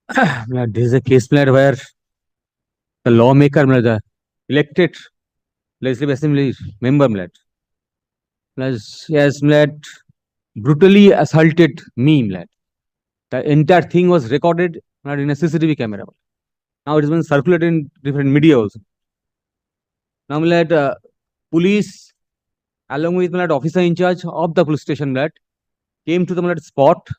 This is a case where the lawmaker, the elected legislative assembly member, has brutally assaulted me. The entire thing was recorded in a CCTV camera. Now it has been circulated in different media also. Now police along with officer in charge of the police station came to the spot.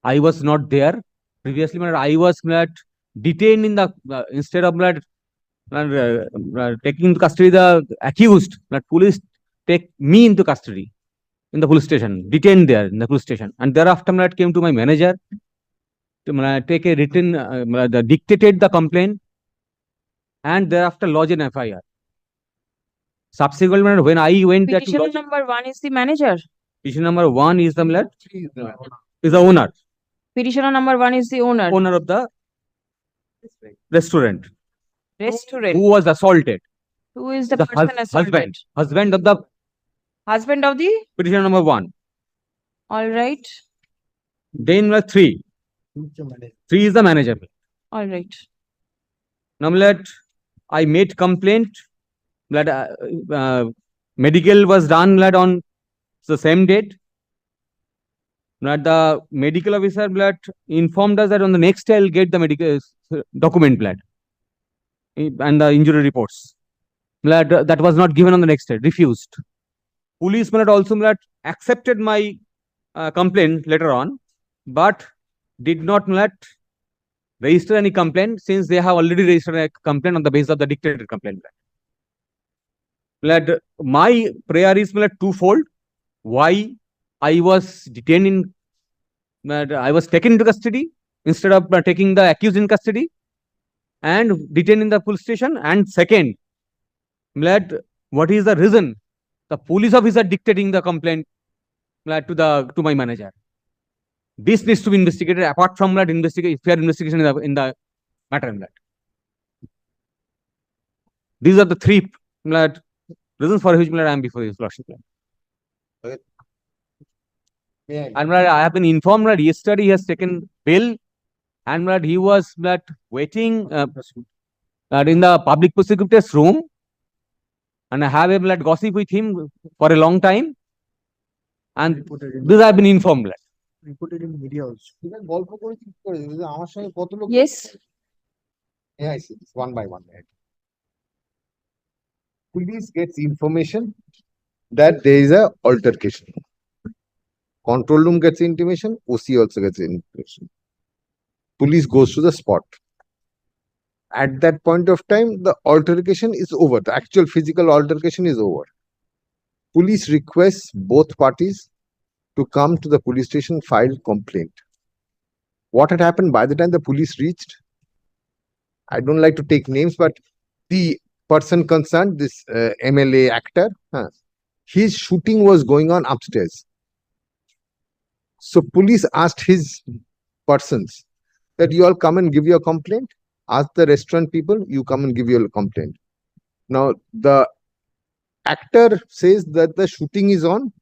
I was not there. Previously, I was detained in the instead of taking into custody the accused. Police take me into custody in the police station, detained there in the police station, and thereafter came to my manager to take a written, dictated the complaint, and thereafter lodge an FIR. Subsequently, when I went there to Petitioner lodge, number 1 is the manager. petition number 1 is the is the owner Petitioner number 1 is the owner. owner of the restaurant Restaurant. who was assaulted. Who is the The person assaulted? husband of the Husband of the? petitioner number 1. All right. Then 3. 3 is the manager. All right. Now I made complaint that medical was done on the same date. The medical officer informed us that on the next day I'll get the medical document and the injury reports. That was not given on the next day, refused. Police also accepted my complaint later on, but did not register any complaint since they have already registered a complaint on the basis of the dictated complaint. My prayer is twofold. Why I was detained in, I was taken into custody instead of taking the accused in custody and detained in the police station. And second, what is the reason the police officer dictating the complaint to my manager? This needs to be investigated apart from fair investigation in the matter. These are the 3 reasons for which I am before this lordship. And I have been informed that yesterday he has taken bail and he was waiting in the public prosecutor's room, and I have a gossip with him for a long time, and this I have been informed. Reported in media also. Yes. Yeah, I see this one by one. Police gets information that there is a altercation. Control room gets intimation. OC also gets information. Police goes to the spot. At that point of time, the altercation is over. The actual physical altercation is over. Police requests both parties to come to the police station, file complaint. What had happened by the time the police reached, I don't like to take names, but the person concerned, this MLA actor, his shooting was going on upstairs. So police asked his persons that you all come and give your complaint. Ask the restaurant people, you come and give your complaint. Now, the actor says that the shooting is on.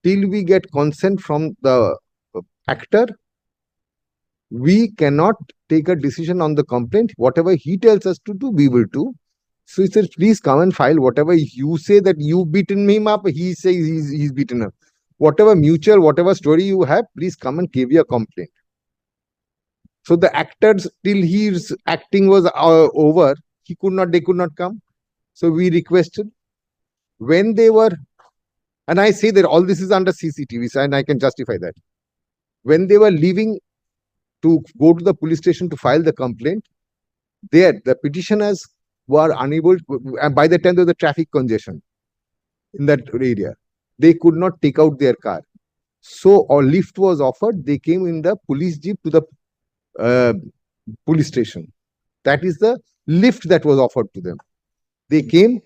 Till we get consent from the actor, we cannot take a decision on the complaint. Whatever he tells us to do, we will do. So he says, please come and file whatever you say that you've beaten him up. He says he's beaten up. Whatever mutual, whatever story you have, please come and give your complaint. So the actors, till his acting was over, they could not come. So we requested. When they were, and I say that all this is under CCTV, and I can justify that. When they were leaving to go to the police station to file the complaint, there the petitioners were unable, and by the time there was the traffic congestion in that area, they could not take out their car. So a lift was offered. They came in the police jeep to the police station. That is the lift that was offered to them. They came.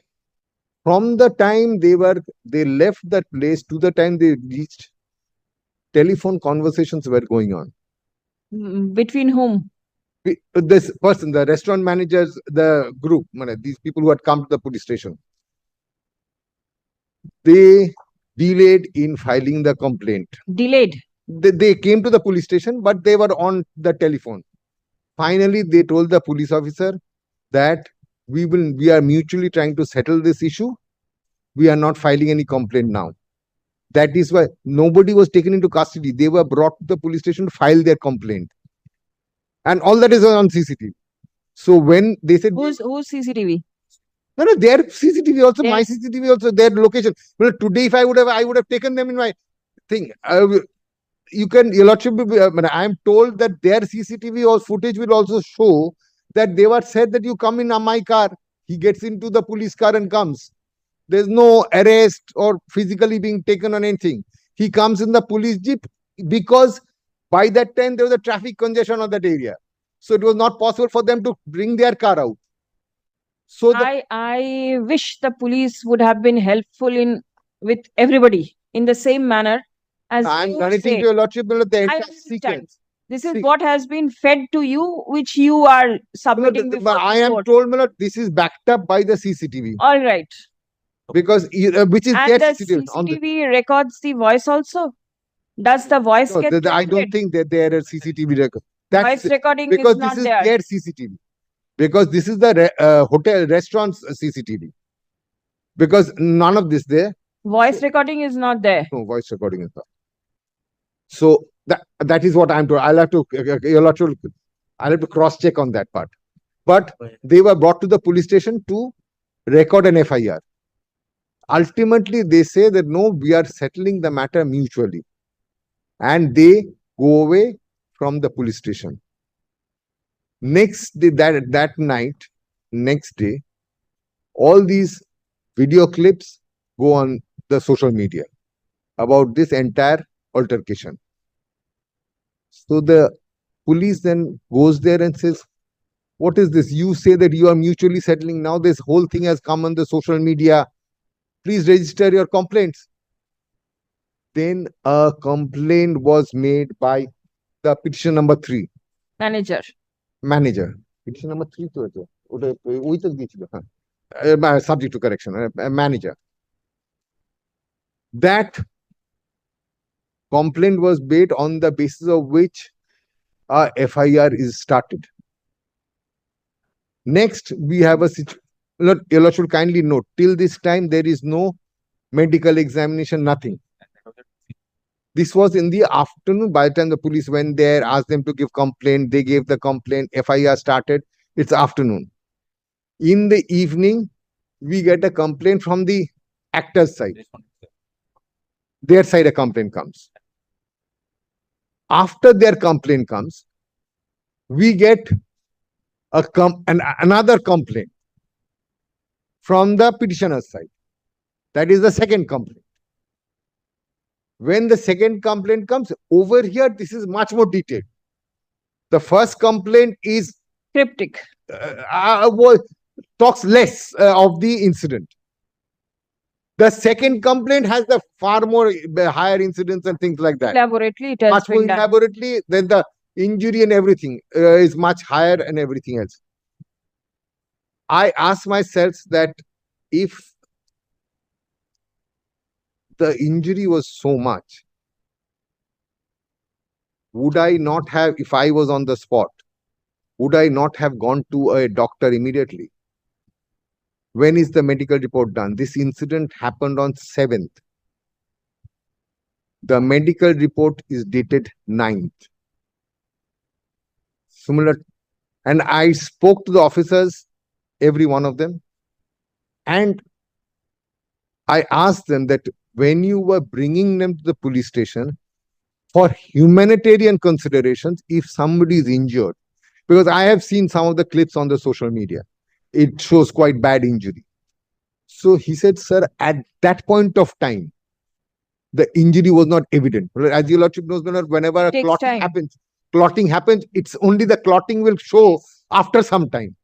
From the time they left that place to the time they reached, telephone conversations were going on. Between whom? This person, the restaurant managers, the group, these people who had come to the police station. They delayed in filing the complaint. Delayed? They came to the police station, but they were on the telephone. Finally, they told the police officer that we are mutually trying to settle this issue. We are not filing any complaint now. That is why nobody was taken into custody. They were brought to the police station to file their complaint. And all that is on CCTV. So when they said, Who's CCTV? no, their CCTV also, my Yes. CCTV also, their location. Well, today, if I would have taken them in my thing. You can, your lordship, I am told that their CCTV or footage will also show that they were said that you come in my car. He gets into the police car and comes. There's no arrest or physically being taken on anything. He comes in the police jeep because by that time there was a traffic congestion on that area. So it was not possible for them to bring their car out. So I wish the police would have been helpful with everybody in the same manner as I'm you narrating say. to your lordship the entire understand. sequence. This is See- what has been fed to you, which you are submitting But before I the am court. told, my lord, this is backed up by the CCTV All right. because which is And their the CCTV. On the, CCTV records the voice also? Does the voice no, get I don't captured? think that there are CCTV records. That's Voice recording because is not this is there. their CCTV. Because this is the hotel restaurant's CCTV. Because none of this there. Voice recording is not there. No, voice recording is not. So that is what I'm told. I'll have to I'll have to cross check on that part. But they were brought to the police station to record an FIR. Ultimately, they say that no, we are settling the matter mutually, and they go away from the police station. Next day, that night, next day, all these video clips go on the social media about this entire altercation. So the police then goes there and says, what is this? You say that you are mutually settling. Now this whole thing has come on the social media. Please register your complaints. Then a complaint was made by the petition number 3. Manager. Petition number 3 to subject to correction. Manager. That complaint was made on the basis of which a FIR is started. Next, we have a situation. Your Lord should kindly note, till this time, there is no medical examination, nothing. This was in the afternoon. By the time the police went there, asked them to give complaint, they gave the complaint, FIR started. It's afternoon. In the evening, we get a complaint from the actor's side. Their side a complaint comes. After their complaint comes, we get another complaint from the petitioner's side. That is the second complaint. When the second complaint comes, over here, this is much more detailed. The first complaint is Cryptic. talks less of the incident. The second complaint has the far more higher incidents and things like that. Elaborately, it has Much more been done. elaborately, then the injury and everything is much higher and everything else. I ask myself that if the injury was so much, would I not have, if I was on the spot, would I not have gone to a doctor immediately? When is the medical report done? This incident happened on 7th. The medical report is dated 9th. Similar. And I spoke to the officers, every one of them, and I asked them that when you were bringing them to the police station for humanitarian considerations, if somebody is injured, because I have seen some of the clips on the social media, it shows quite bad injury. So he said, sir, at that point of time, the injury was not evident. As your lordship knows, whenever a clotting happens, it's only the clotting will show after some time.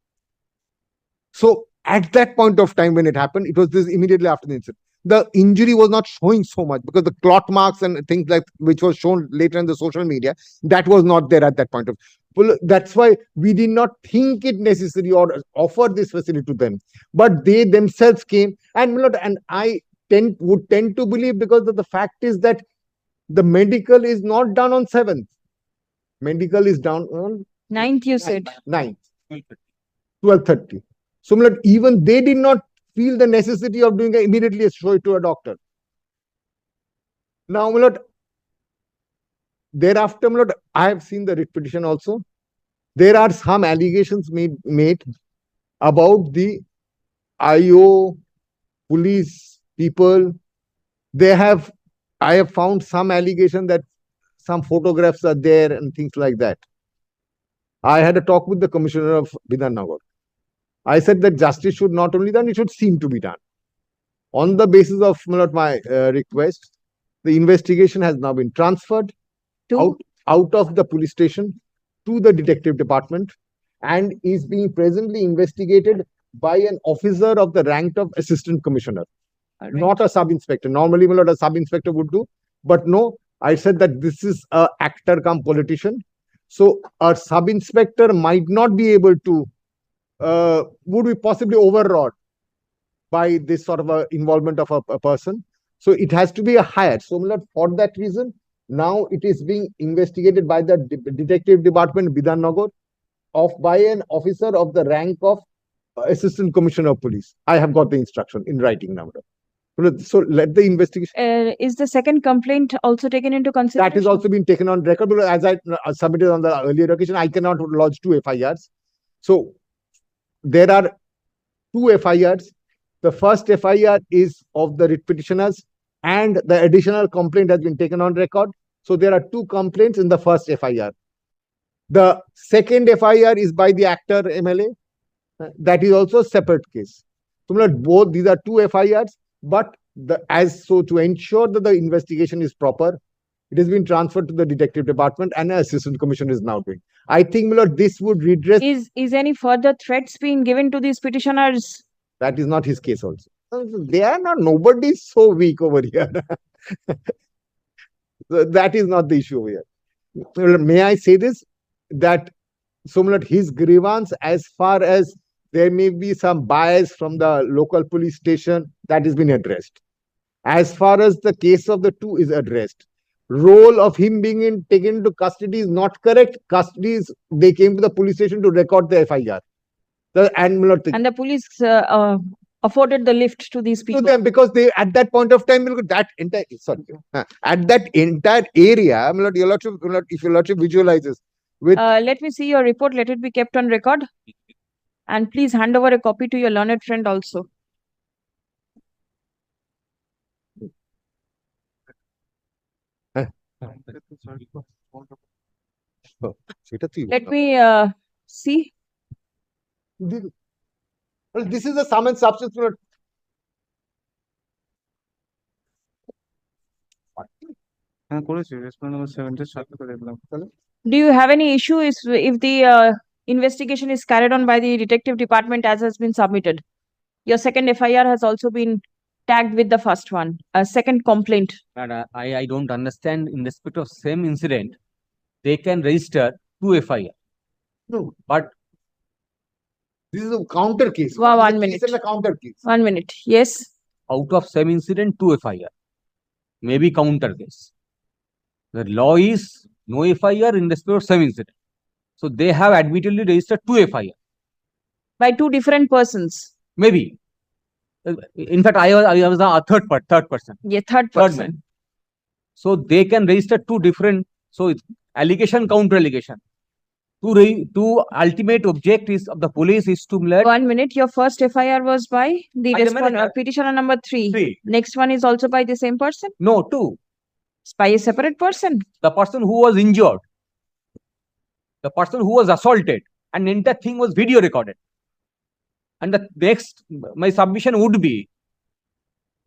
So at that point of time when it happened, it was this immediately after the incident. The injury was not showing so much because the clot marks and things like which was shown later in the social media, that was not there at that point of. Well, that's why we did not think it necessary or offer this facility to them. But they themselves came, and I would tend to believe, because of the fact is that The medical is not done on 7th. Medical is done on 9th, you said. 9th, 12:30. So, my lord, even they did not feel the necessity of doing immediately a show it to a doctor. Now, my lord, thereafter, my lord, I have seen the writ petition also. There are some allegations made about the IO, police people. I have found some allegation that some photographs are there and things like that. I had a talk with the Commissioner of Bidhan Nagar. I said that justice should not only done, it should seem to be done. On the basis of my request, the investigation has now been transferred out of the police station to the detective department and is being presently investigated by an officer of the rank of assistant commissioner, not a sub-inspector. Normally, my lord, a sub-inspector would do, but no, I said that this is a actor come politician. So a sub-inspector might not be able to, would be possibly overwrought by this sort of a involvement of a person. So it has to be a higher. So my lord, for that reason, now it is being investigated by the detective department, Bidhan Nagar, by an officer of the rank of assistant commissioner of police. I have got the instruction in writing now. So let the investigation. Is the second complaint also taken into consideration? That is also been taken on record. But as I submitted on the earlier occasion, I cannot lodge 2 FIRs. So there are 2 FIRs. The first FIR is of the writ petitioners, and the additional complaint has been taken on record. So there are 2 complaints in the first FIR. The second FIR is by the actor MLA. That is also a separate case. So both these are 2 FIRs, but to ensure that the investigation is proper, it has been transferred to the detective department and an assistant commissioner is now doing. I think, my lord, this would redress. Is any further threats being given to these petitioners? That is not his case also. They are not, nobody is so weak over here. So that is not the issue over here. May I say this? That his grievance, as far as there may be some bias from the local police station, that has been addressed. As far as the case of the 2 is addressed, role of him being taken into custody is not correct. They came to the police station to record the FIR. And the police afforded the lift to these people. To them, because they at that point of time, that entire at that entire area, if your lordship visualizes. Let me see your report. Let it be kept on record. And please hand over a copy to your learned friend also. Let me see. This is a sum and substance. Do you have any issue if the investigation is carried on by the detective department as has been submitted? Your second FIR has also been tagged with the first one. A second complaint. I don't understand. In respect of same incident, they can register 2 FIR. No, but this is a counter case. Wow, 1 minute. This is a counter case. 1 minute. Yes. Out of same incident, 2 FIR. Maybe counter case. The law is no FIR in respect of same incident. So they have admittedly registered 2 FIR. By 2 different persons. Maybe. In fact, I was a third person. Yeah, third person. So they can register 2 different. So it's allegation, counter allegation. To ultimate object of the police is to let. 1 minute. Your first FIR was by the petitioner number 3. 3. Next one is also by the same person? No, 2. It's by a separate person. The person who was injured. The person who was assaulted. And the entire thing was video recorded. And the next, my submission would be,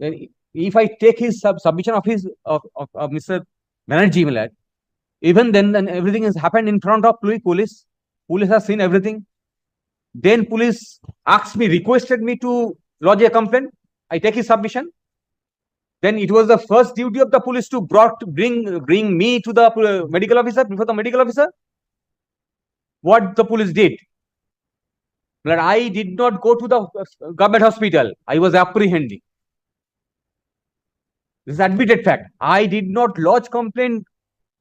if I take his submission of Mr. Banerjee Milad, even then everything has happened in front of police. Police has seen everything. Then police requested me to lodge a complaint. I take his submission. Then it was the first duty of the police to bring me to the medical officer, before the medical officer. What the police did? But I did not go to the government hospital. I was apprehending. This is admitted fact. I did not lodge complaint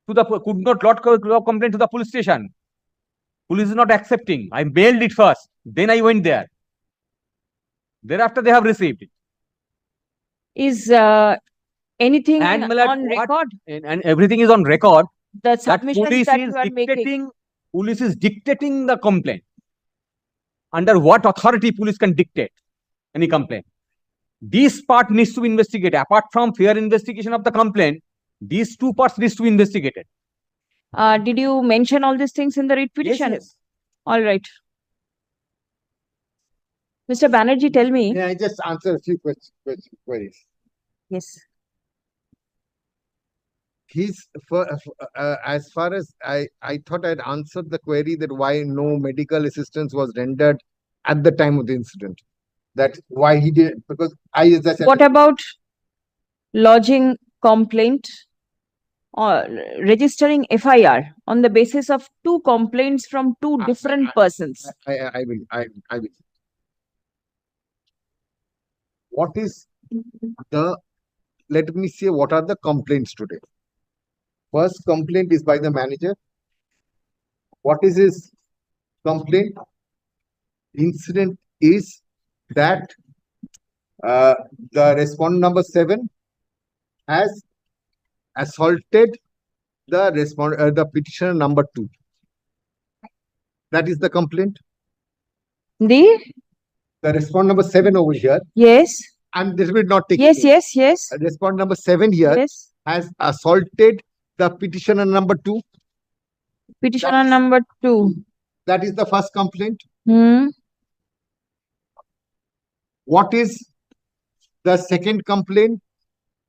to the could not lodge complaint to the police station. Police is not accepting. I mailed it first. Then I went there. Thereafter, they have received it. Is anything And my lord, on what- record? And everything is on record. The That submissions police that is you are making. dictating. Police is dictating the complaint. Under what authority police can dictate any complaint? This part needs to be investigated. Apart from fair investigation of the complaint, these two parts needs to be investigated. Did you mention all these things in the writ petition? Yes. All right. Mr. Banerjee, tell me. May I just answer a few queries? Yes. As far as I thought I'd answered the query that why no medical assistance was rendered at the time of the incident. That why he did, because as I said, What about lodging complaint or registering FIR on the basis of two complaints from two different persons? I will. What is let me see what are the complaints today. First complaint is by the manager. What is his complaint? Incident is that the respondent number 7 has assaulted the petitioner number 2. That is the complaint. The Respondent number 7 over here, yes, and this will not take. yes. Respondent number 7 here Yes. has assaulted the petitioner number 2. Petitioner number 2. That is the first complaint. What is the second complaint?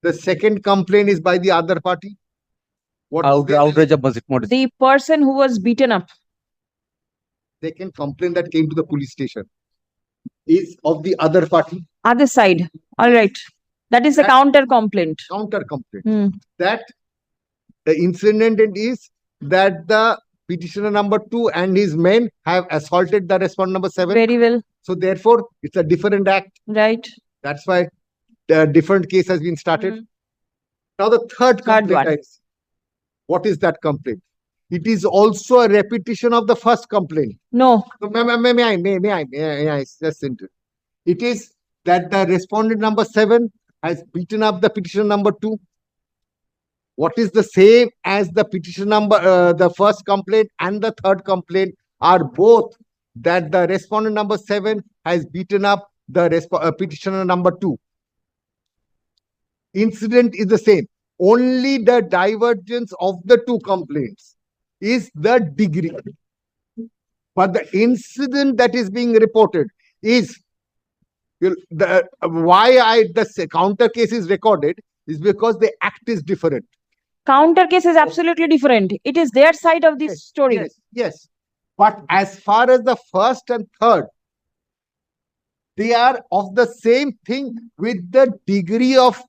The second complaint is by the other party. What is their Outrage of modesty. The person who was beaten up. second complaint that came to the police station is of the other party. Other side. All right. That is a counter complaint. Counter complaint. That the incident is that the petitioner number 2 and his men have assaulted the respondent number 7. Very well. So therefore, it's a different act. Right. That's why the different case has been started. Now the third complaint. one. Is, what is that complaint? It is also a repetition of the first complaint. No. So, may I just enter. It is that the respondent number 7 has beaten up the petitioner number 2. What is the same as the petition number, the first complaint and the third complaint are both that the respondent number 7 has beaten up the petitioner number 2. Incident is the same. Only the divergence of the two complaints is the degree. But the incident that is being reported is the counter case is recorded is because the act is different. Counter case is absolutely different. It is their side of the story. Yes. But as far as the first and third, they are of the same thing with the degree of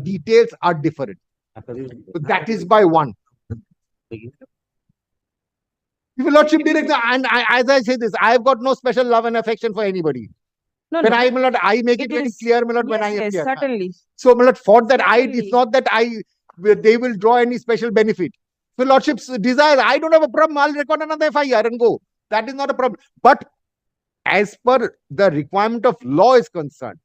details are different. So that is by 1. Your Lordship Director, and as I say this, I have got no special love and affection for anybody. No, When no. I make it very is- clear, my lord, when Yes, I yes, appear. certainly. So, my lord, for that, Certainly. it's not that they will draw any special benefit. So, Lordship's desire, I don't have a problem. I'll record another FIR and go. That is not a problem. But as per the requirement of law is concerned,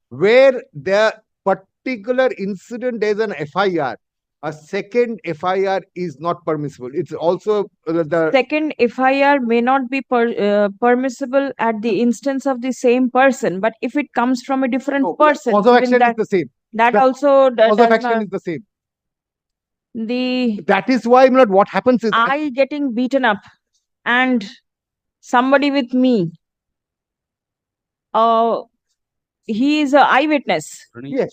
where the particular incident is an FIR, a second FIR is not permissible. It's also the Second, FIR may not be permissible at the instance of the same person, but if it comes from a different person, cause of even action that, is the same. that the also Cause of does action not, is the same. the That is why, my lord, what happens is I getting beaten up and somebody with me, he is an eyewitness. yes.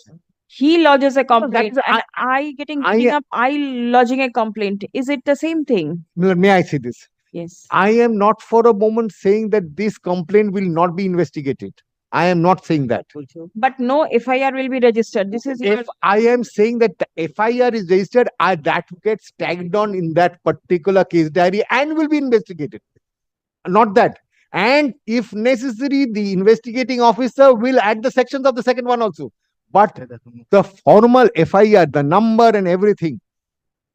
He lodges a that complaint is- and I getting I- beaten up, I lodging a complaint. Is it the same thing? My lord, may I say this? Yes. I am not for a moment saying that this complaint will not be investigated. I am not saying that. But no FIR will be registered. This is your If I am saying that the FIR is registered, that gets tagged on in that particular case diary and will be investigated. Not that. And if necessary, the investigating officer will add the sections of the second one also. But the formal FIR, the number and everything,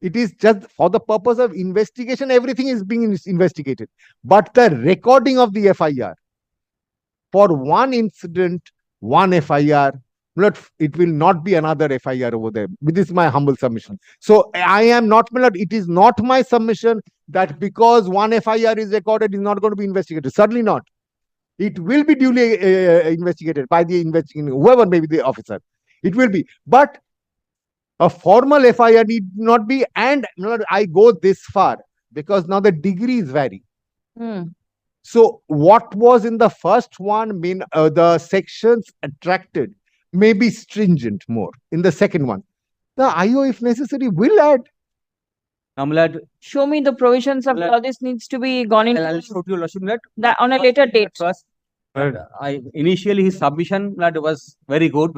it is just for the purpose of investigation, everything is being investigated. But the recording of the FIR, for one incident, one FIR, it will not be another FIR over there. This is my humble submission. So I am not, it is not my submission that because one FIR is recorded, is not going to be investigated. Certainly not. It will be duly investigated by the investigating, whoever may be the officer. It will be. But a formal FIR need not be, and I go this far because now the degrees vary. So what was in the first one, the sections attracted may be stringent more. In the second one, the IO, if necessary, will add. Show me the provisions of law. This needs to be gone in I'll show you, Lordship, that on a later date. First, initially his submission was very good.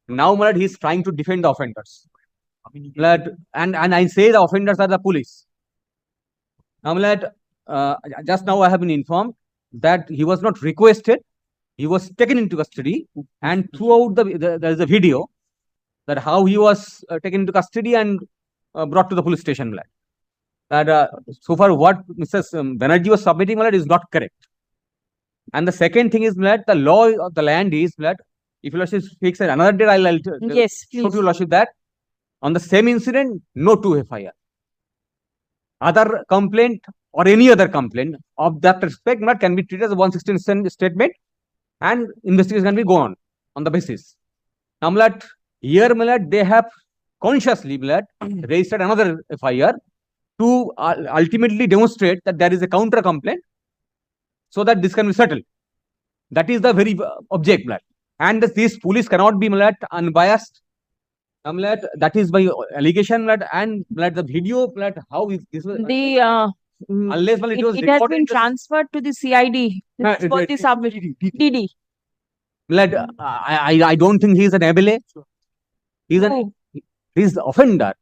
Now he's trying to defend the offenders. And I say the offenders are the police. Just now I have been informed that he was not requested. He was taken into custody, and throughout there is a video that how he was taken into custody and brought to the police station. So far what Mrs. Banerjee was submitting is not correct. And the second thing is that the law of the land is that if you Lordship speaks at another day, I'll yes, show to you Lordship that on the same incident, no 2 FIR. Other complaint or any other complaint of that respect can be treated as a 116 statement, and investigation can be gone on the basis. Now, here they have consciously registered another FIR to ultimately demonstrate that there is a counter complaint so that this can be settled. That is the very object. And this police cannot be unbiased. That is by allegation and the video how is this unless it has been transferred to the CID for the submission. DD. I don't think he is an MLA. He's the offender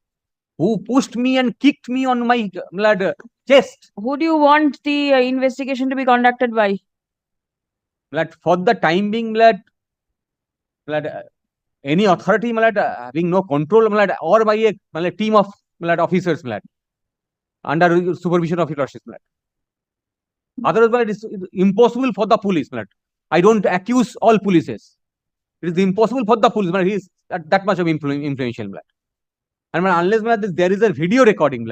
who pushed me and kicked me on my chest. Who do you want the investigation to be conducted by? For the time being, any authority having no control or by a team of officers under supervision of your lordship. Otherwise, it is impossible for the police. I don't accuse all polices. It is impossible for the police. He is that much of influential. And unless there is a video recording,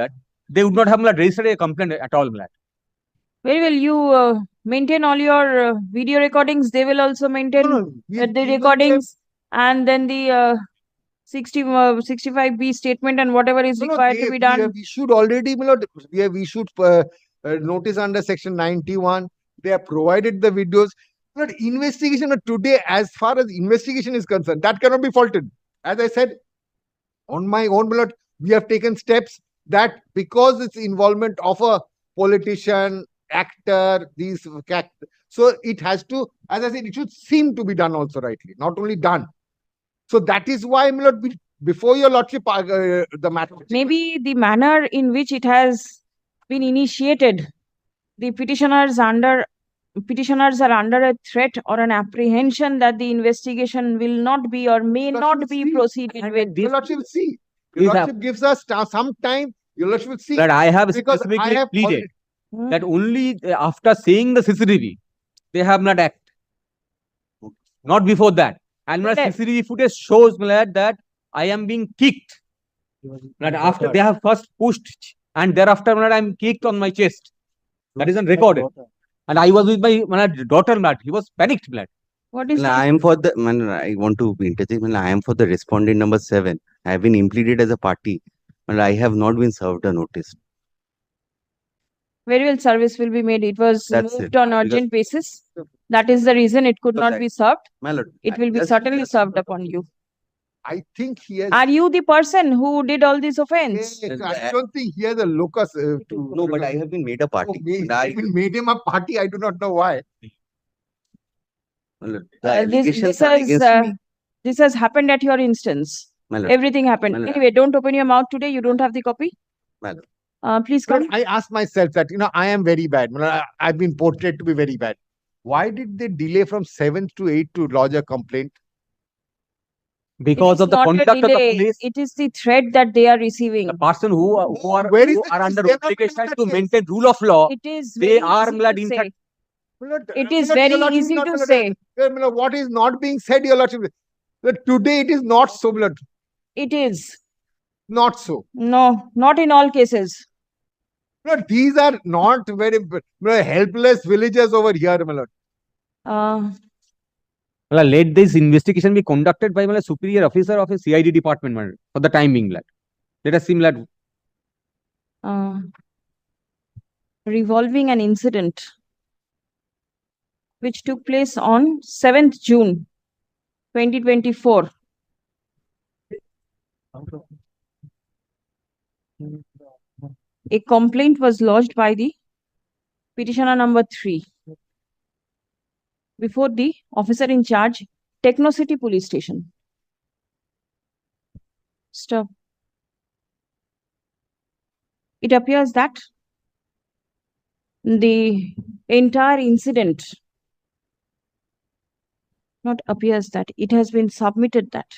they would not have registered a complaint at all. Very well, you maintain all your video recordings. They will also maintain the recordings, and then the 65B statement and whatever is required to be done. We should already, we should notice under section 91. They have provided the videos. But investigation today, as far as investigation is concerned, that cannot be faulted. As I said, on my own, we have taken steps that because it's involvement of a politician, actor, so it has to, as I said, it should seem to be done also rightly, not only done. So that is why, before your lordship, the matter. Maybe the manner in which it has been initiated, the petitioners are under a threat or an apprehension that the investigation will not be or may not be proceeded with. Your lordship will see. Your lordship gives us some time. Your lordship will see. But I have specifically pleaded that only after seeing the CCTV, they have not acted. Not before that. And CCTV footage shows that I am being kicked. After they have first pushed and thereafter I am kicked on my chest. That is recorded. And I was with my daughter. He was panicked. What is I am for the I want to interject. I am for the respondent number 7. I have been implemented as a party, and I have not been served a notice. Very well, service will be made. It was moved on urgent basis. That is the reason it could not be served. It will be certainly served upon you. I think he has. Are you the person who did all this offense? I don't think he has a locus. No, but I have been made a party. I made him a party. I do not know why. This has happened at your instance. Everything happened. Anyway, don't open your mouth today. You don't have the copy. Please come. I asked myself that, I am very bad. I've been portrayed to be very bad. Why did they delay from 7th to 8th to lodge a complaint? because It is of the not a conduct of the delay, police. it is the threat that they are receiving. The person who are Where is who the are under case? obligation That to case. maintain rule of law. It is They very are, easy my lord, to in say. fact, It is very easy to say. What is not being said, your lordship? That today it is not so, my lord. It is. Not so. No, not in all cases. No, these are not very helpless villagers over here, my lord. let this investigation be conducted by a superior officer of a CID department, my lord, for the time being, lad. Let us see, my lord. Revolving an incident which took place on 7th June 2024. A complaint was lodged by the petitioner number 3 before the officer in charge, Techno City Police Station. Stop. It appears that the entire incident, not appears that, it has been submitted that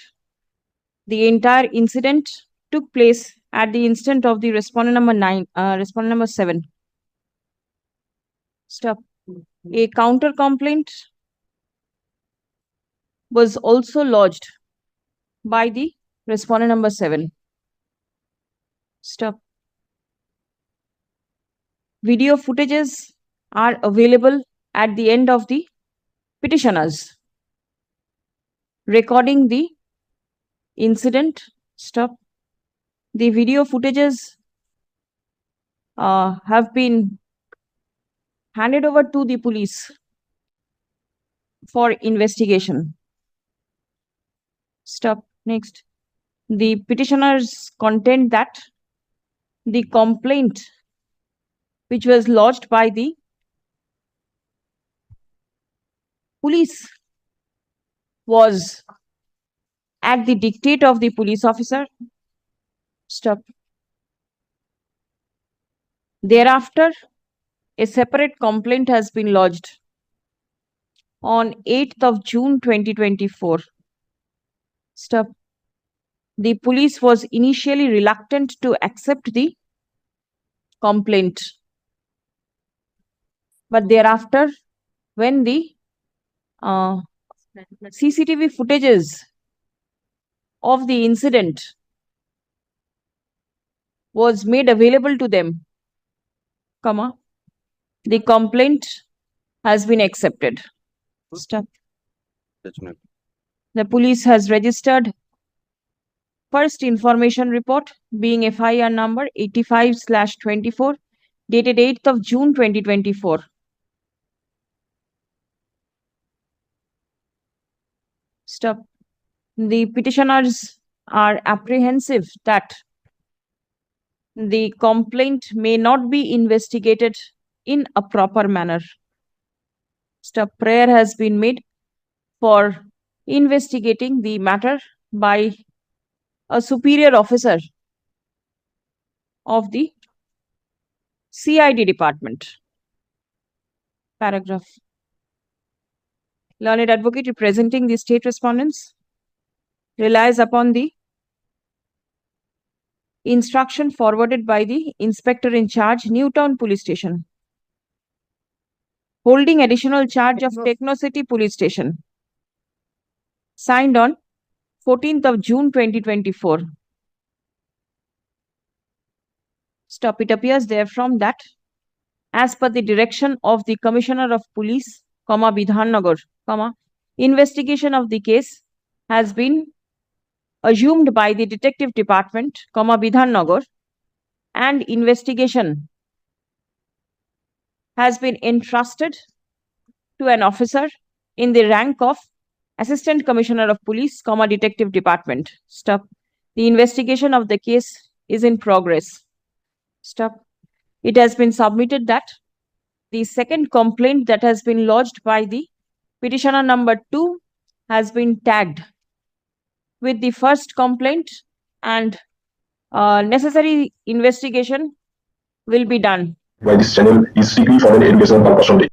the entire incident took place at the instant of the respondent number 7. Stop. A counter complaint was also lodged by the respondent number 7. Stop. Video footages are available at the end of the petitioners recording the incident. Stop. The video footages have been handed over to the police for investigation. Stop. Next. The petitioners contend that the complaint which was lodged by the police was at the dictate of the police officer. Stop. Thereafter, a separate complaint has been lodged on 8th of June 2024. Stop. The police was initially reluctant to accept the complaint. But thereafter, when the CCTV footages of the incident was made available to them, the complaint has been accepted. Stop. The police has registered first information report being FIR number 85/24 dated 8th of June 2024. Stop. The petitioners are apprehensive that the complaint may not be investigated in a proper manner. Stop. Prayer has been made for investigating the matter by a superior officer of the CID department. Paragraph. Learned advocate representing the state respondents relies upon the instruction forwarded by the inspector in charge, Newtown Police Station, holding additional charge of Techno City Police Station, signed on 14th of June 2024. Stop. It appears therefrom that as per the direction of the Commissioner of Police, Bidhannagar, investigation of the case has been assumed by the Detective Department, Bidhannagar, and investigation has been entrusted to an officer in the rank of Assistant Commissioner of Police, Detective Department. Stop. The investigation of the case is in progress. Stop. It has been submitted that the second complaint that has been lodged by the petitioner number 2 has been tagged with the first complaint, and necessary investigation will be done. Why this channel is strictly for an educational purpose only.